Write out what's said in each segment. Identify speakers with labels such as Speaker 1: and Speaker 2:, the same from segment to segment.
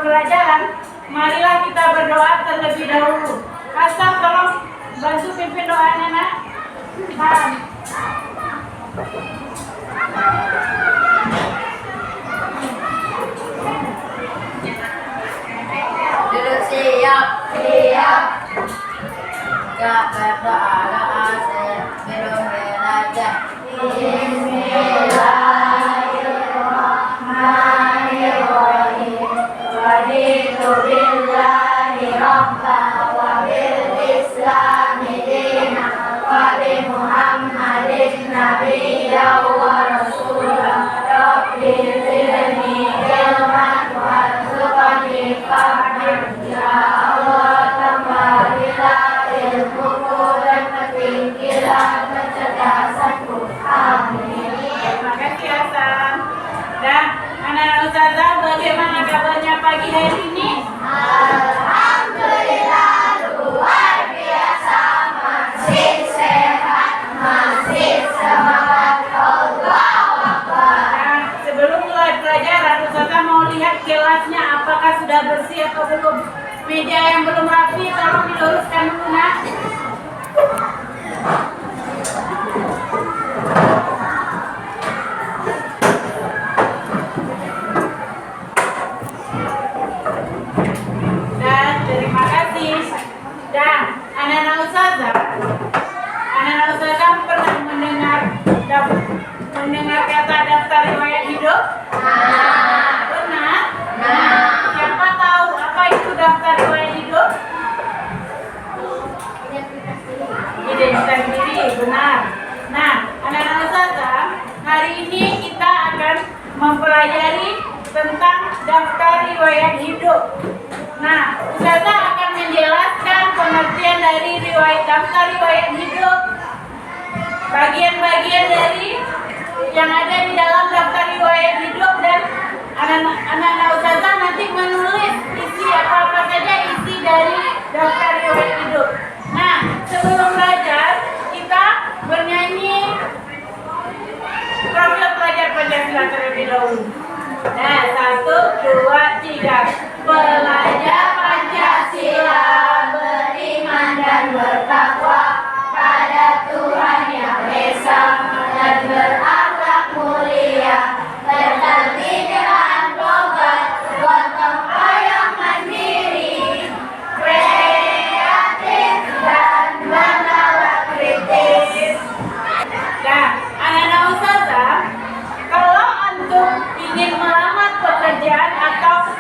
Speaker 1: pembelajaran, marilah kita berdoa terlebih dahulu. Hasan, tolong bantu pimpin doanya, nak.
Speaker 2: Duduk siap. Gak berdoa asal minum aja. Bismillahirrahmanirrahim. Raditu billahi rabban wa bil islami dinan wa bi Muhammadin nabiyyan wa rasulan. Rabbi zidni ilman warzuqni fahman. Ya Allah, tambahlah ilmuku dan ketinggian kecerdasanku. Amin.
Speaker 1: Terima kasih, Hasan. Dan anak-anak ustazah, bagaimana kabarnya pagi hari ini?
Speaker 2: Alhamdulillah luar biasa, masih sehat, masih semangat. Allahu Akbar.
Speaker 1: Nah, sebelum mulai pelajaran, ustazah mau lihat kelasnya apakah sudah bersih atau belum. Meja yang belum rapi, tolong diluruskan dulu, nak. Dan terima kasih. Dan anak-anak ustazah pernah mendengar kata daftar riwayat hidup? Pernah? Siapa tahu apa itu daftar riwayat hidup? Identitas diri, benar. Nah, anak-anak ustazah, hari ini kita akan mempelajari tentang daftar riwayat hidup. Nah, ustazah akan menjelaskan pengertian dari daftar riwayat hidup, bagian-bagian dari yang ada di dalam daftar riwayat hidup, dan anak-anak ustazah nanti menulis isi apa saja isi dari daftar riwayat hidup. Nah, sebelum belajar kita bernyanyi profil pelajar Pancasila terlebih dahulu. Nah, 1, 2, 3. Pelajar Pancasila
Speaker 2: Beriman dan bertakwa pada Tuhan Yang Esa dan berakhlak mulia, berganti dengan tobat, gotong royong mandiri, kreatif dan menolak kritis.
Speaker 1: Nah, anak-anak ustazah, kalau antum ingin melamar pekerjaan atau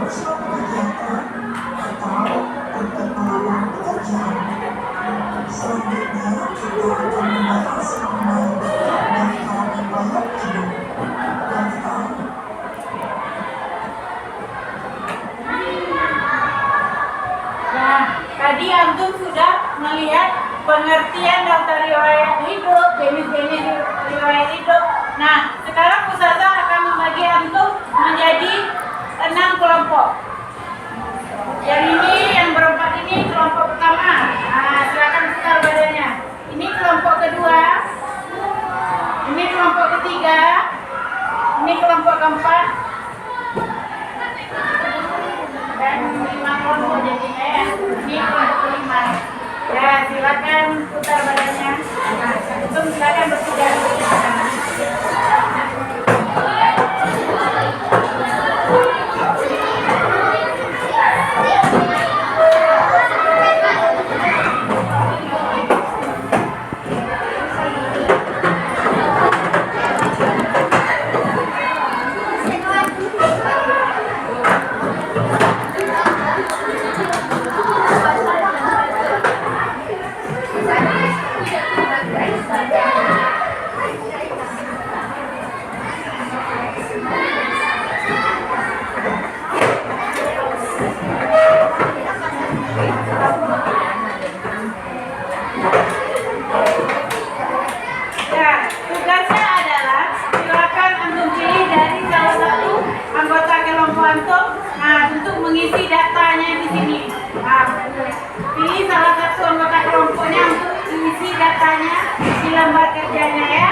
Speaker 1: Nah, tadi antum sudah melihat pengertian daftar riwayat hidup, jenis-jenis riwayat hidup. Nah, sekarang Ustazah akan membagi antum menjadi 6 kelompok. Yang ini, yang berempat ini kelompok pertama. Nah, silakan putar badannya. Ini kelompok kedua. Ini kelompok ketiga. Ini kelompok keempat. Dan 5 kelompok jadinya ya. Ini kelompok kelima. Ya, silakan putar badannya. Nah, antum silakan berpindah ke sana. Ya, tugasnya adalah silakan antum pilih dari salah satu anggota kelompok antum. Nah, untuk mengisi datanya di sini. Nah, pilih salah satu anggota kelompoknya untuk mengisi datanya di lembar kerjanya ya.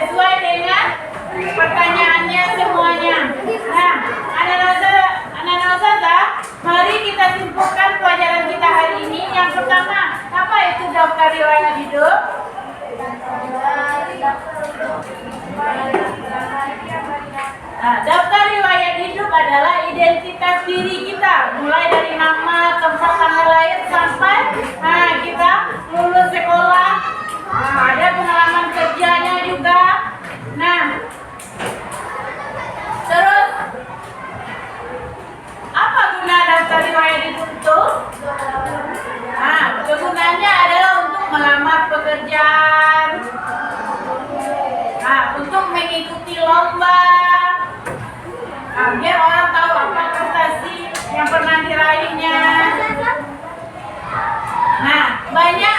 Speaker 1: sesuai dengan pertanyaannya semuanya. Nah, anak-anak ustazah, mari kita simpulkan pelajaran kita hari ini. Yang pertama, apa itu daftar riwayat hidup? Nah, daftar riwayat hidup adalah identitas diri kita, mulai dari nama, tempat tanggal lahir sampai kita lulus sekolah. Ada pengalaman kerjanya juga. Nah, terus apa guna daftar riwayat hidup itu? Nah, kegunaannya adalah untuk melamar pekerjaan, untuk mengikuti lomba, biar orang tahu apa prestasi yang pernah diraihnya. Nah, banyak